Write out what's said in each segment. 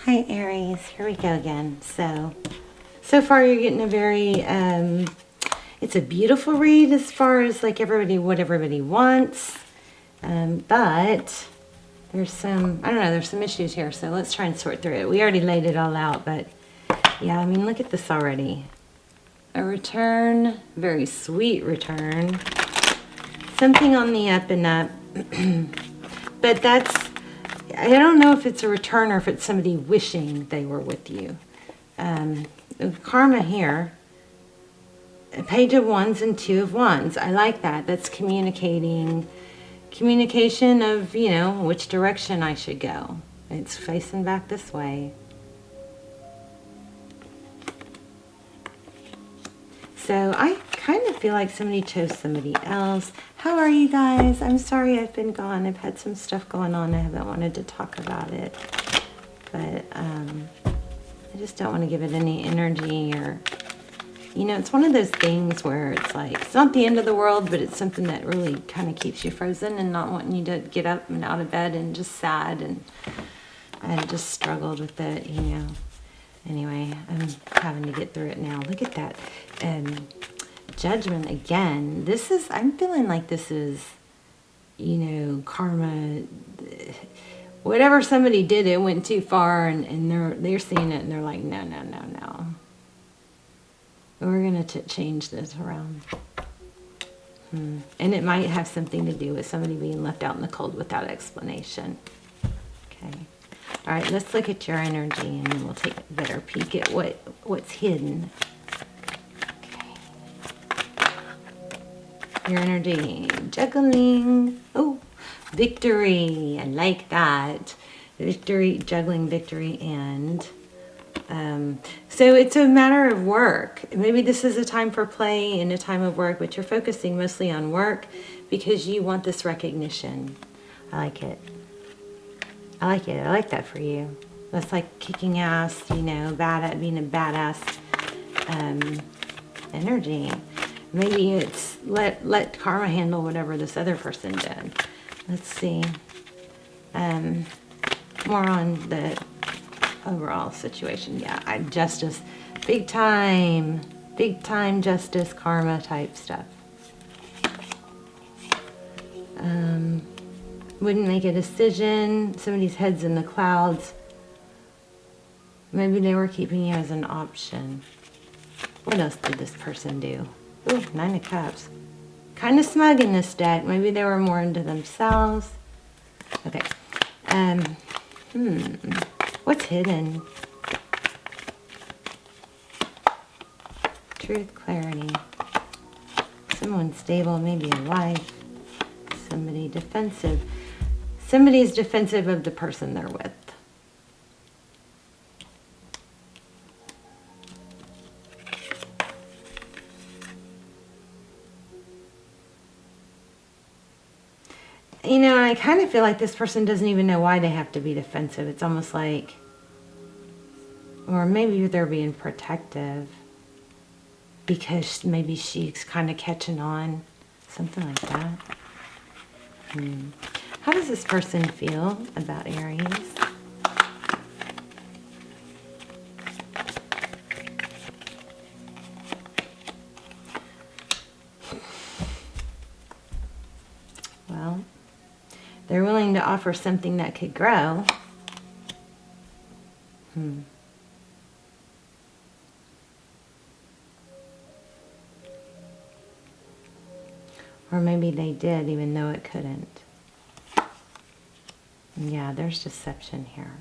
Hi Aries, here we go again. So far you're getting a very, it's a beautiful read as far as like what everybody wants. But there's some, I don't know, there's some issues here. So let's try and sort through it. We already laid it all out, but yeah, I mean, look at this already. A return, very sweet return. Something on the up and up. But I don't know if it's a return or if it's somebody wishing they were with you. Karma here, a page of wands and two of wands. I like that. That's communication of, you know, which direction I should go. It's facing back this way. So I kind of feel like somebody chose somebody else. How are you guys? I'm sorry I've been gone. I've had some stuff going on. I haven't wanted to talk about it. But I just don't want to give it any energy or, you know, it's one of those things where it's like, it's not the end of the world, but it's something that really kind of keeps you frozen and not wanting you to get up and out of bed and just sad. And I just struggled with it, you know. Anyway, I'm having to get through it now. Look at that. Judgment again. I'm feeling like this is, you know, karma. Whatever somebody did, it went too far, and they're seeing it, and they're like, no. We're going to change this around. And it might have something to do with somebody being left out in the cold without explanation. Okay. All right, let's look at your energy, and then we'll take a better peek at what's hidden. Okay. Your energy, juggling. Oh, victory. I like that. Victory, juggling, victory, and so it's a matter of work. Maybe this is a time for play and a time of work, but you're focusing mostly on work because you want this recognition. I like it. I like it. I like that for you. That's like kicking ass, you know, being a badass energy. Maybe it's let karma handle whatever this other person did. Let's see. More on the overall situation. Yeah, justice. Big time justice, karma type stuff. Wouldn't make a decision. Somebody's head's in the clouds. Maybe they were keeping you as an option. What else did this person do? Ooh, 9 of Cups. Kind of smug in this deck. Maybe they were more into themselves. Okay. What's hidden? Truth, clarity. Someone stable, maybe a wife. Somebody defensive. Somebody's defensive of the person they're with. You know, I kind of feel like this person doesn't even know why they have to be defensive. It's almost like, or maybe they're being protective because maybe she's kind of catching on. Something like that. How does this person feel about Aries? Well, they're willing to offer something that could grow. Or maybe they did, even though it couldn't. Yeah, there's deception here.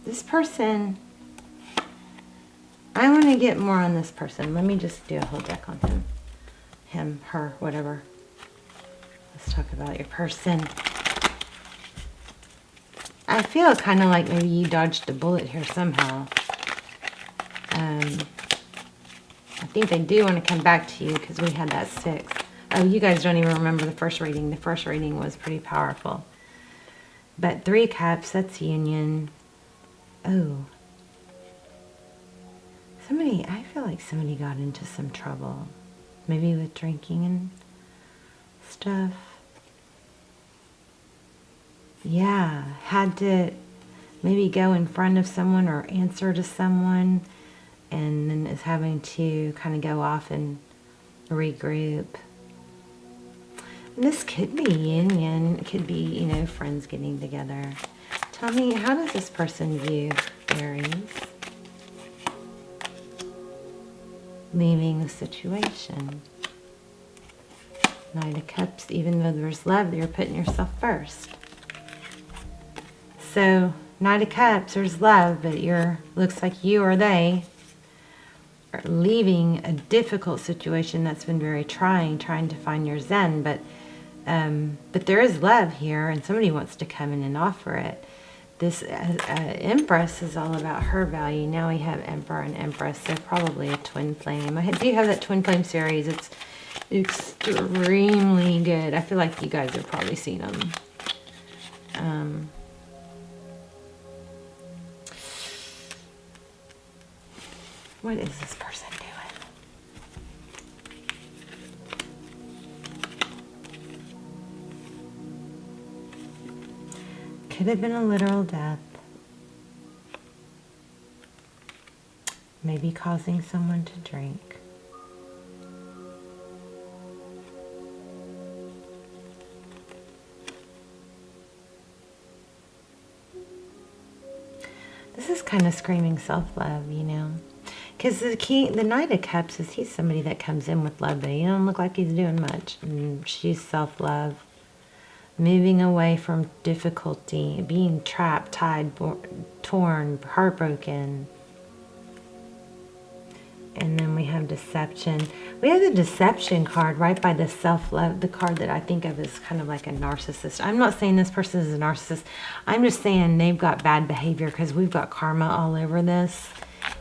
This person, I want to get more on this person. Let me just do a whole deck on him. Him, her, whatever. Let's talk about your person. I feel kind of like maybe you dodged a bullet here somehow. I think they do want to come back to you because we had that 6. Oh, you guys don't even remember the first reading. The first reading was pretty powerful. But 3 Cups, that's union. Oh. I feel like somebody got into some trouble. Maybe with drinking and stuff. Yeah, had to maybe go in front of someone or answer to someone, and then is having to kind of go off and regroup. And this could be yin-yang. It could be, you know, friends getting together. Tell me, how does this person view Aries? Leaving the situation. Knight of Cups, even though there's love, you're putting yourself first. So, Knight of Cups, there's love, but looks like you or they are leaving a difficult situation that's been very trying to find your zen, but there is love here, and somebody wants to come in and offer it. This Empress is all about her value. Now we have Emperor and Empress, so probably a twin flame. I do have that twin flame series. It's extremely good. I feel like you guys have probably seen them. What is this person doing? Could have been a literal death. Maybe causing someone to drink. This is kind of screaming self-love, you know. Because the Knight of Cups is, he's somebody that comes in with love, but he don't look like he's doing much. And she's self-love. Moving away from difficulty, being trapped, tied, torn, heartbroken. And then we have deception. We have the deception card right by the self-love, the card that I think of as kind of like a narcissist. I'm not saying this person is a narcissist. I'm just saying they've got bad behavior because we've got karma all over this.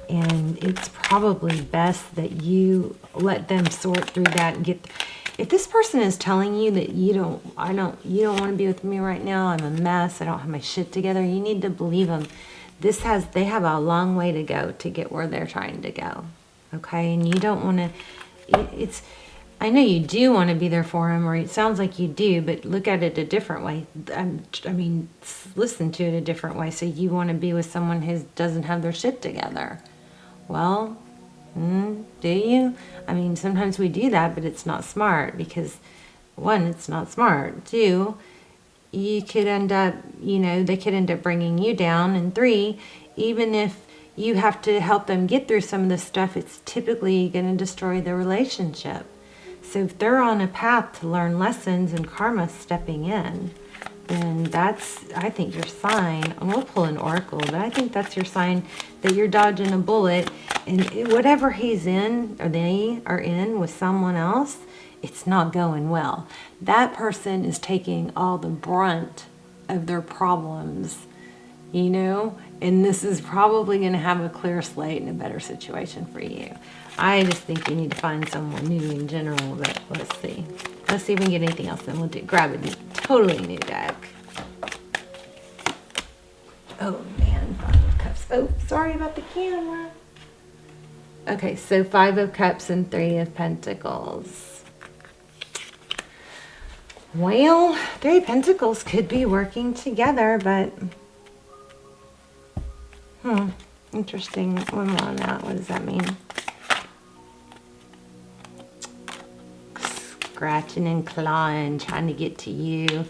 And it's probably best that you let them sort through that and get... If this person is telling you that you don't want to be with me right now, I'm a mess, I don't have my shit together, you need to believe them. They have a long way to go to get where they're trying to go. Okay? And you don't want to, I know you do want to be there for them, or it sounds like you do, but look at it a different way. I mean, listen to it a different way. So you want to be with someone who doesn't have their shit together. Well, do you? I mean, sometimes we do that, but it's not smart because, one, it's not smart. Two, you could end up, they could end up bringing you down. And three, even if you have to help them get through some of this stuff, it's typically going to destroy the relationship. So if they're on a path to learn lessons and karma stepping in, then that's, I think, your sign. And we'll pull an oracle, but I think that's your sign that you're dodging a bullet. And whatever he's in, or they are in with someone else, it's not going well. That person is taking all the brunt of their problems, and this is probably going to have a clear slate and a better situation for you. I just think you need to find someone new in general, but let's see. Let's see if we can get anything else, then we'll grab a totally new deck. Oh man, 5 of Cups. Oh, sorry about the camera. Okay, so 5 of Cups and 3 of Pentacles. Well, 3 of Pentacles could be working together, but... interesting. One more on that. What does that mean? Scratching and clawing, trying to get to you.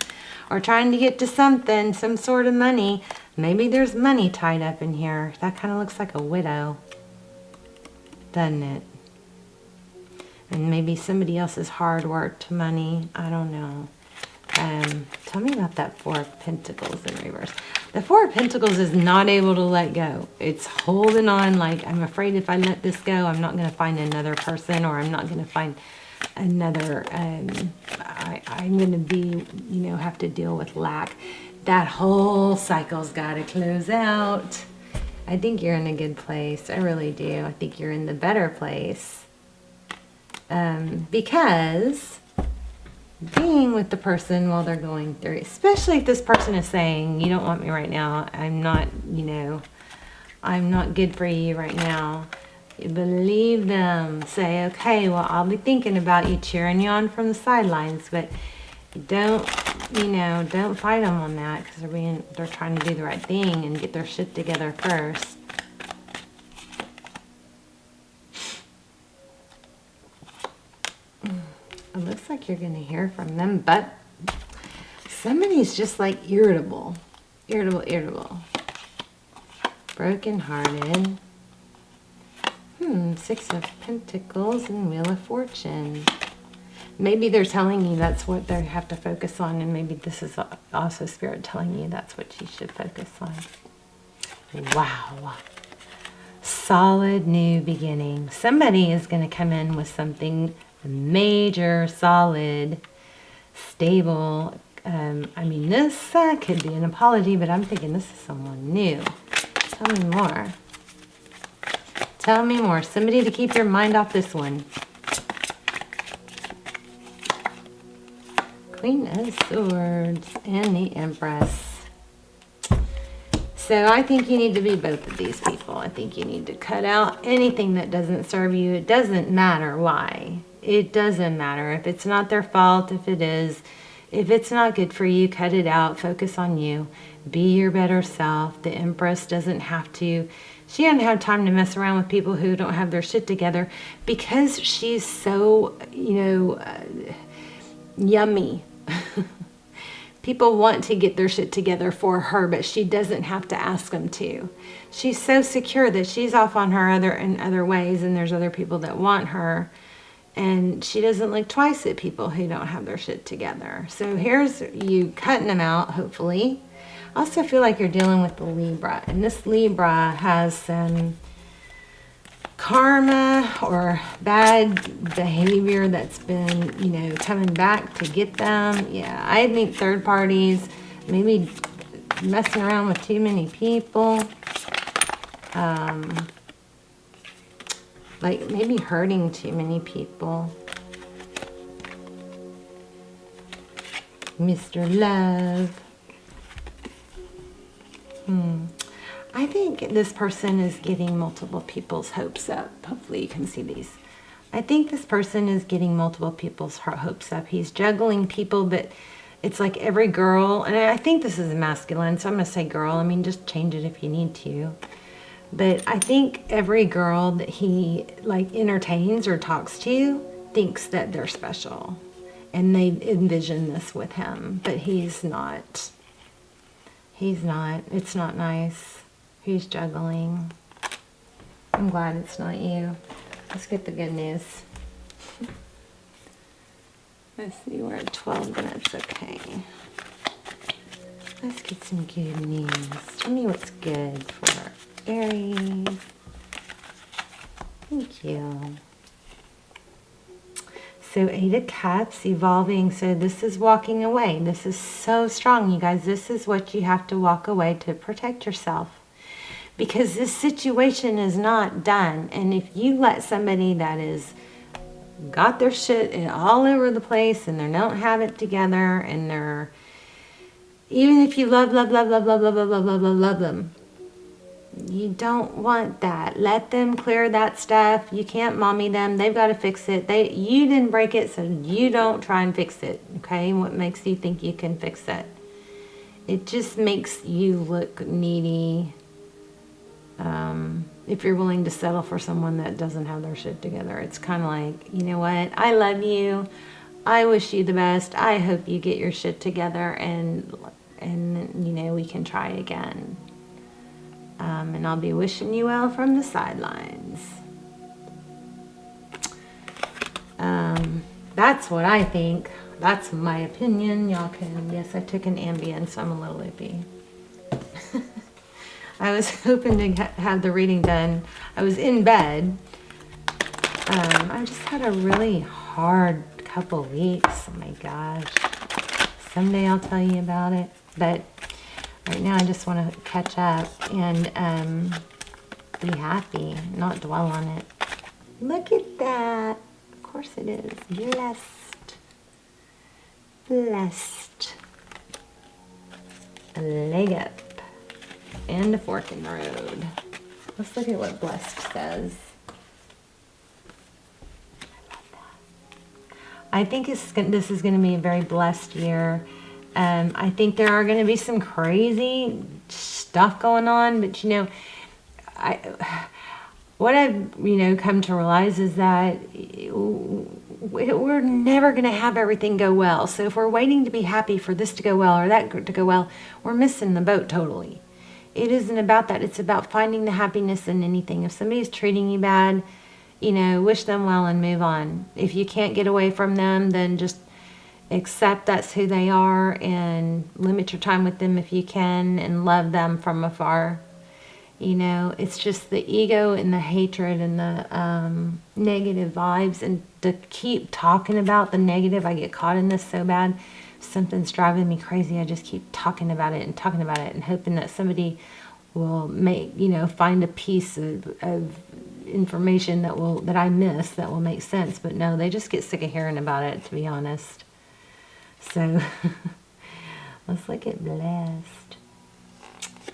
Or trying to get to something, some sort of money. Maybe there's money tied up in here. That kind of looks like a widow. Doesn't it? And maybe somebody else's hard worked money. I don't know. Tell me about that 4 of Pentacles in reverse. The 4 of Pentacles is not able to let go. It's holding on like, I'm afraid if I let this go, I'm not going to find another person, or I'm not going to find another, I'm going to be, have to deal with lack. That whole cycle's got to close out. I think you're in a good place. I really do. I think you're in the better place. Because being with the person while they're going through, especially if this person is saying, you don't want me right now, I'm not, I'm not good for you right now. You believe them. Say, okay, well, I'll be thinking about you, cheering you on from the sidelines, but don't you know, don't fight them on that, because they're trying to do the right thing and get their shit together first. It looks like you're going to hear from them, but somebody's just like irritable. Irritable. Broken-hearted. 6 of Pentacles and Wheel of Fortune. Maybe they're telling you that's what they have to focus on, and maybe this is also Spirit telling you that's what you should focus on. Wow. Solid new beginning. Somebody is going to come in with something major, solid, stable. I mean, this could be an apology, but I'm thinking this is someone new. Tell me more. Tell me more. Somebody to keep your mind off this one. Queen of Swords and the Empress. So I think you need to be both of these people. I think you need to cut out anything that doesn't serve you. It doesn't matter why. It doesn't matter. If it's not their fault, if it is, if it's not good for you, cut it out. Focus on you. Be your better self. The Empress doesn't have to, she doesn't have time to mess around with people who don't have their shit together, because she's so, you know, yummy. People want to get their shit together for her, but she doesn't have to ask them to. She's so secure that she's off on her in other ways, and there's other people that want her. And she doesn't look twice at people who don't have their shit together. So here's you cutting them out, hopefully. I also feel like you're dealing with the Libra. And this Libra has some karma or bad behavior that's been, you know, coming back to get them. Yeah, I think third parties, maybe messing around with too many people. Like maybe hurting too many people. Mr. Love. I think this person is getting multiple people's hopes up. Hopefully you can see these. I think this person is getting multiple people's hopes up. He's juggling people, but it's like every girl, and I think this is masculine, so I'm going to say girl. I mean, just change it if you need to. But I think every girl that he like entertains or talks to thinks that they're special. And they envision this with him. But he's not. He's not. It's not nice. He's juggling. I'm glad it's not you. Let's get the good news. Let's see, we're at 12 minutes. Okay. Let's get some good news. Tell me what's good for Aries. Thank you. So 8 of Cups, evolving. So this is walking away. This is so strong, you guys. This is what you have to walk away to protect yourself. Because this situation is not done. And if you let somebody that is got their shit all over the place and they don't have it together, and they're, even if you love them, you don't want that. Let them clear that stuff. You can't mommy them. They've got to fix it. You didn't break it, so you don't try and fix it. Okay? What makes you think you can fix it? It just makes you look needy. If you're willing to settle for someone that doesn't have their shit together, it's kind of like, you know what? I love you. I wish you the best. I hope you get your shit together, and you know, we can try again. And I'll be wishing you well from the sidelines. That's what I think. That's my opinion. Y'all can, yes, I took an Ambien, so I'm a little loopy. I was hoping to have the reading done. I was in bed. I just had a really hard couple weeks. Oh my gosh. Someday I'll tell you about it. But right now I just want to catch up and be happy, not dwell on it. Look at that. Of course it is. Blessed. Blessed. A leg up. And a fork in the road. Let's look at what blessed says. I think this is going to be a very blessed year. I think there are going to be some crazy stuff going on, but you know, what I've, come to realize is that we're never going to have everything go well. So if we're waiting to be happy for this to go well or that to go well, we're missing the boat totally. It isn't about that. It's about finding the happiness in anything. If somebody's treating you bad, wish them well and move on. If you can't get away from them, then just accept that's who they are and limit your time with them if you can and love them from afar. It's just the ego and the hatred and the negative vibes, and to keep talking about the negative. I get caught in this so bad. Something's driving me crazy. I just keep talking about it and hoping that somebody will find a piece of information that I miss that will make sense. But no, they just get sick of hearing about it, to be honest. So let's look at blessed.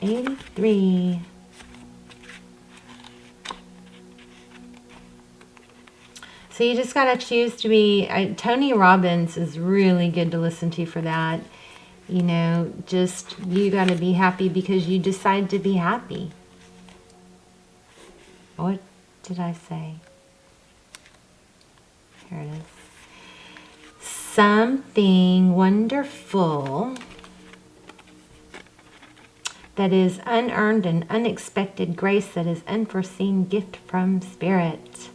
83. So you just got to choose to be, Tony Robbins is really good to listen to for that. You got to be happy because you decide to be happy. What did I say? Here it is. Something wonderful that is unearned and unexpected grace that is unforeseen gift from Spirit.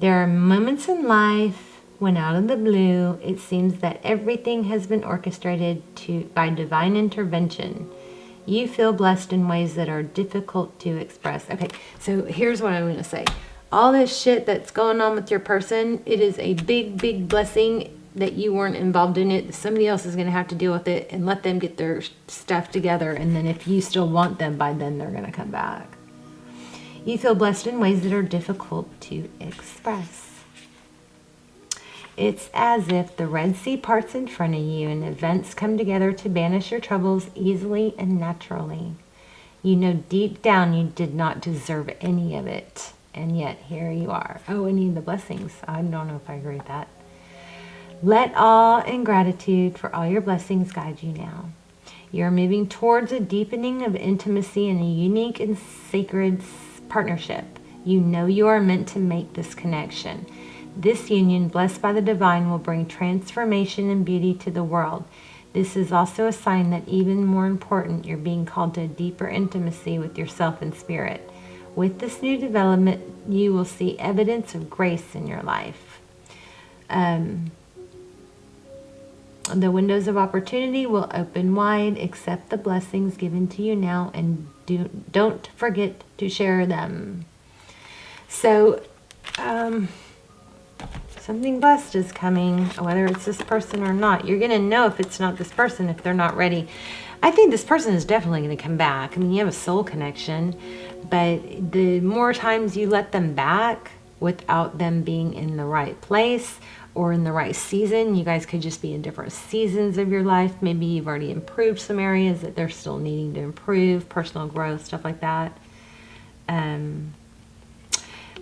There are moments in life when out of the blue, it seems that everything has been orchestrated by divine intervention. You feel blessed in ways that are difficult to express. Okay, so here's what I'm going to say. All this shit that's going on with your person, it is a big, big blessing that you weren't involved in it. Somebody else is going to have to deal with it, and let them get their stuff together. And then if you still want them, by then they're going to come back. You feel blessed in ways that are difficult to express. It's as if the Red Sea parts in front of you and events come together to banish your troubles easily and naturally. You know deep down you did not deserve any of it, and yet here you are. Oh, any of the blessings. I don't know if I agree with that. Let awe and gratitude for all your blessings guide you now. You're moving towards a deepening of intimacy and a unique and sacred partnership. You know you are meant to make this connection. This union, blessed by the divine, will bring transformation and beauty to the world. This is also a sign that, even more important, you're being called to a deeper intimacy with yourself and spirit. With this new development, you will see evidence of grace in your life. The windows of opportunity will open wide. Accept the blessings given to you now, and don't forget to share them. So, something blessed is coming, whether it's this person or not. You're going to know if it's not this person, if they're not ready. I think this person is definitely going to come back. I mean, you have a soul connection, but the more times you let them back without them being in the right place or in the right season, you guys could just be in different seasons of your life. Maybe you've already improved some areas that they're still needing to improve, personal growth, stuff like that.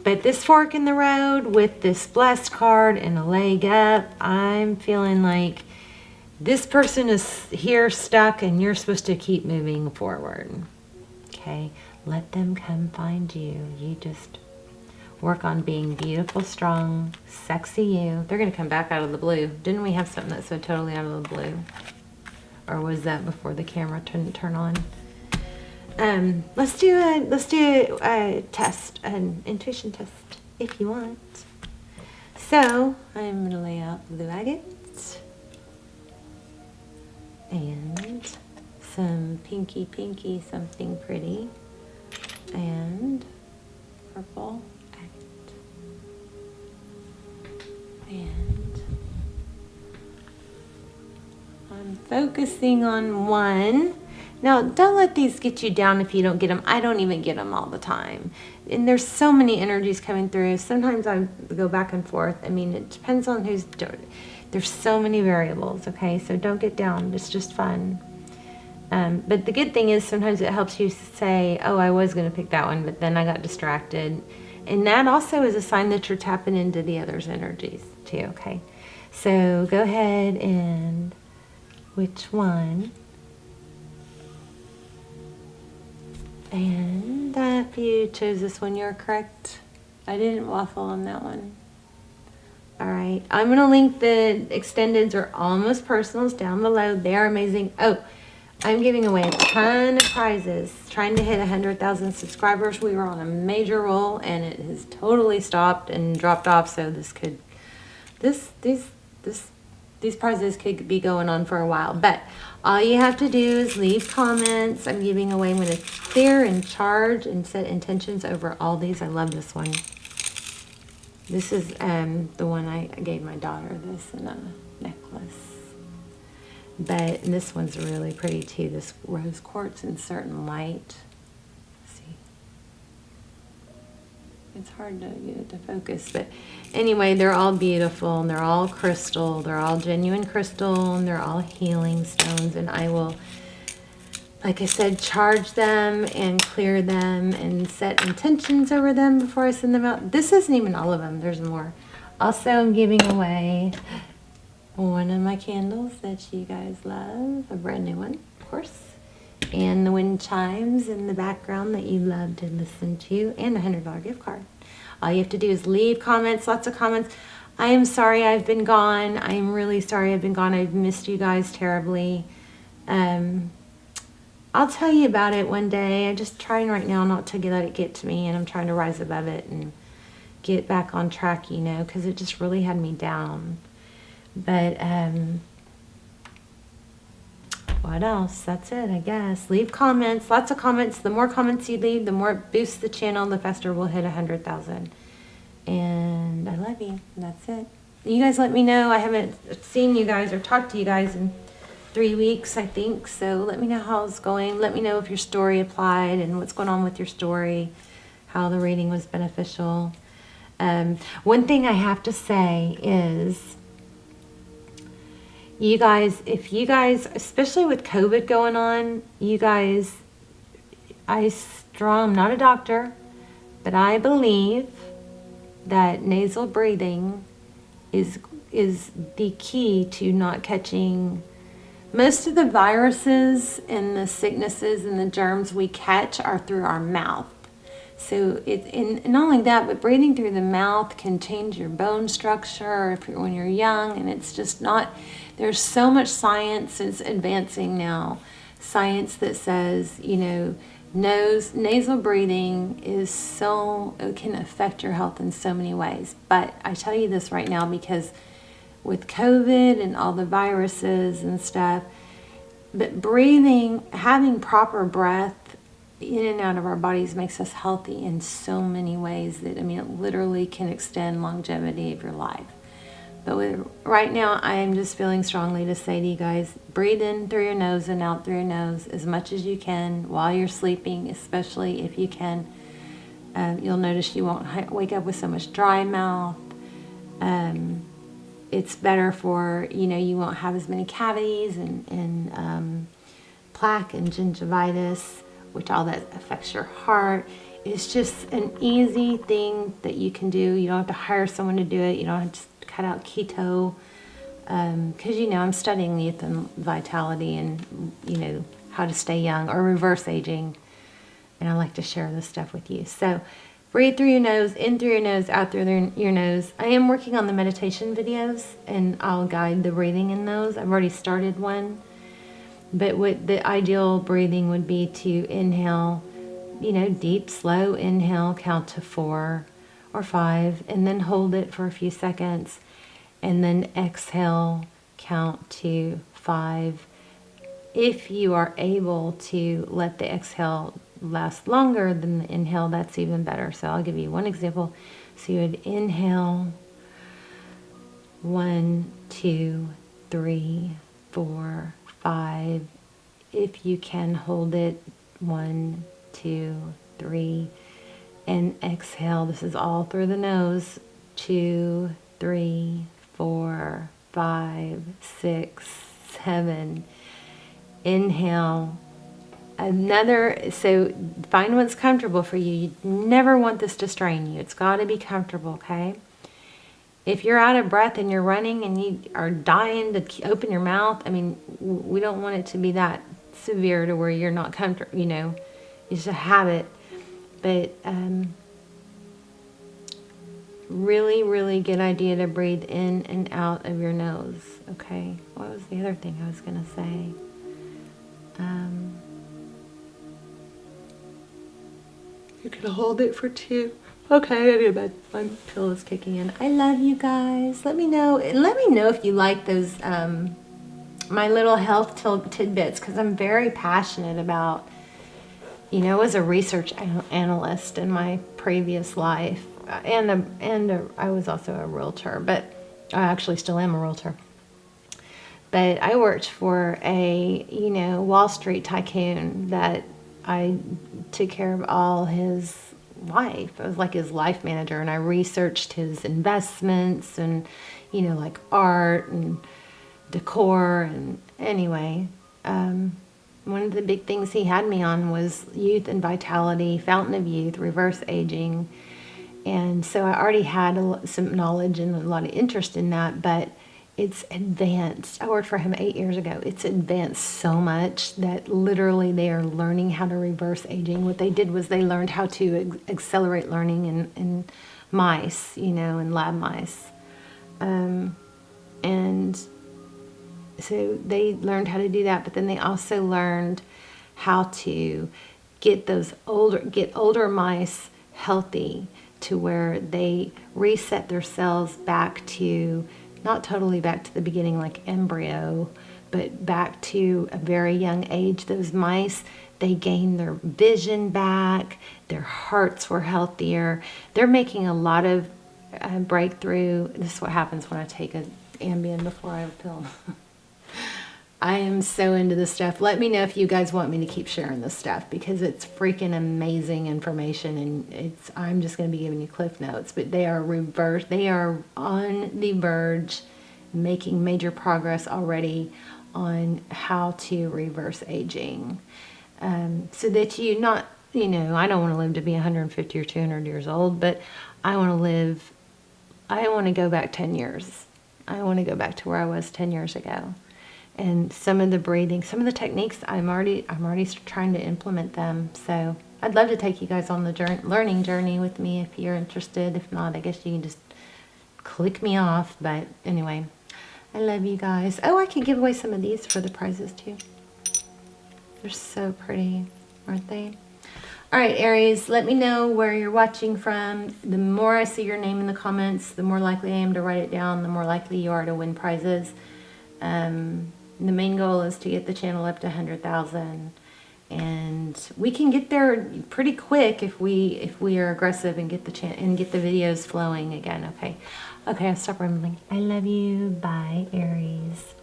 But this fork in the road with this blessed card and a leg up, I'm feeling like this person is here stuck and you're supposed to keep moving forward. Okay, let them come find you. You just work on being beautiful, strong, sexy you. They're going to come back out of the blue. Didn't we have something that's so totally out of the blue? Or was that before the camera turn on? Let's do a test, an intuition test, if you want. So I'm going to lay out blue agate and some pinky, something pretty, and purple agate. And I'm focusing on one. Now, don't let these get you down if you don't get them. I don't even get them all the time. And there's so many energies coming through. Sometimes I go back and forth. I mean, it depends on who's doing it. There's so many variables, okay? So don't get down. It's just fun. But the good thing is sometimes it helps you say, oh, I was going to pick that one, but then I got distracted. And that also is a sign that you're tapping into the other's energies too, okay? So go ahead and which one. And if you chose this one, you're correct. I didn't waffle on that one. All right, I'm going to link the extendeds or almost personals down below. They are amazing. Oh, I'm giving away a ton of prizes. Trying to hit 100,000 subscribers. We were on a major roll and it has totally stopped and dropped off. So these prizes could be going on for a while. But all you have to do is leave comments. I'm giving away. I'm going to clear and charge and set intentions over all these. I love this one. This is the one I gave my daughter, this in a necklace. But this one's really pretty too, this rose quartz in certain light. Let's see. It's hard to get it to focus, but anyway, they're all beautiful and they're all crystal. They're all genuine crystal and they're all healing stones. And I will, like I said, charge them and clear them and set intentions over them before I send them out. This isn't even all of them. There's more. Also, I'm giving away one of my candles that you guys love. A brand new one, of course. And the wind chimes in the background that you love to listen to. And a $100 gift card. All you have to do is leave comments, lots of comments. I am sorry I've been gone. I am really sorry I've been gone. I've missed you guys terribly. I'll tell you about it one day. I'm just trying right now not to let it get to me, and I'm trying to rise above it and get back on track, you know, because it just really had me down. But what else? That's it, I guess. Leave comments, lots of comments. The more comments you leave, the more it boosts the channel, the faster we'll hit 100,000. And I love you. That's it. You guys let me know. I haven't seen you guys or talked to you guys in 3 weeks, I think. So let me know how it's going. Let me know if your story applied and what's going on with your story, how the reading was beneficial. One thing I have to say is, you guys, if you guys, especially with COVID going on, you guys, I'm not a doctor, but I believe that nasal breathing is the key to not catching most of the viruses and the sicknesses and the germs we catch are through our mouth. So and not only that, but breathing through the mouth can change your bone structure when you're young, and it's just not, there's so much science that's advancing now. Science that says, you know, nasal breathing it can affect your health in so many ways. But I tell you this right now because with COVID and all the viruses and stuff, but breathing, having proper breath in and out of our bodies makes us healthy in so many ways that, I mean, it literally can extend longevity of your life. But right now, I am just feeling strongly to say to you guys, breathe in through your nose and out through your nose as much as you can while you're sleeping, especially if you can. You'll notice you won't wake up with so much dry mouth. It's better for, you know, you won't have as many cavities and plaque and gingivitis, which all that affects your heart. It's just an easy thing that you can do. You don't have to hire someone to do it. You don't have to cut out keto. Because, you know, I'm studying youth and vitality and, you know, how to stay young or reverse aging. And I like to share this stuff with you. So breathe through your nose, in through your nose, out through your nose. I am working on the meditation videos, and I'll guide the breathing in those. I've already started one. But what the ideal breathing would be to inhale, you know, deep, slow inhale, count to 4 or 5, and then hold it for a few seconds. And then exhale, count to 5. If you are able to let the exhale last longer than the inhale, that's even better. So I'll give you one example. So you would inhale 1, 2, 3, 4, 5. If you can hold it 1, 2, 3, and exhale. This is all through the nose. 2, 3, 4, 5, 6, 7. Inhale. So find what's comfortable for you. You never want this to strain you. It's got to be comfortable, okay? if you're out of breath and you're running and you are dying to open your mouth, I mean, we don't want it to be that severe to where you're not comfortable, you know, it's a habit. But really, really good idea to breathe in and out of your nose. Okay, what was the other thing I was going to say? You can hold it for 2. Okay, I go to bed. My pill is kicking in. I love you guys. Let me know. Let me know if you like those, my little health tidbits, because I'm very passionate about, you know, I was a research analyst in my previous life, and I was also a realtor, but I actually still am a realtor. But I worked for a, you know, Wall Street tycoon that I took care of all his life. I was like his life manager, and I researched his investments and, you know, like art and decor. And anyway, one of the big things he had me on was youth and vitality, fountain of youth, reverse aging. And so I already had some knowledge and a lot of interest in that, but it's advanced. I worked for him 8 years ago. It's advanced so much that literally they are learning how to reverse aging. What they did was they learned how to accelerate learning in mice, you know, in lab mice. And so they learned how to do that, but then they also learned how to get older mice healthy to where they reset their cells back to, not totally back to the beginning like embryo, but back to a very young age. Those mice, they gained their vision back, their hearts were healthier. They're making a lot of breakthrough. This is what happens when I take an Ambien before I have a pill. I am so into this stuff. Let me know if you guys want me to keep sharing this stuff, because it's freaking amazing information, and I'm just going to be giving you cliff notes, but they are on the verge, making major progress already on how to reverse aging. So that you not, you know, I don't want to live to be 150 or 200 years old, but I want to go back 10 years. I want to go back to where I was 10 years ago. And some of the breathing, some of the techniques, I'm already trying to implement them. So I'd love to take you guys on the learning journey with me if you're interested. If not, I guess you can just click me off. But anyway, I love you guys. Oh, I could give away some of these for the prizes too. They're so pretty, aren't they? All right, Aries, let me know where you're watching from. The more I see your name in the comments, the more likely I am to write it down, the more likely you are to win prizes. The main goal is to get the channel up to 100,000, and we can get there pretty quick if we are aggressive and get the videos flowing again. Okay, I'll stop rambling. I love you. Bye, Aries.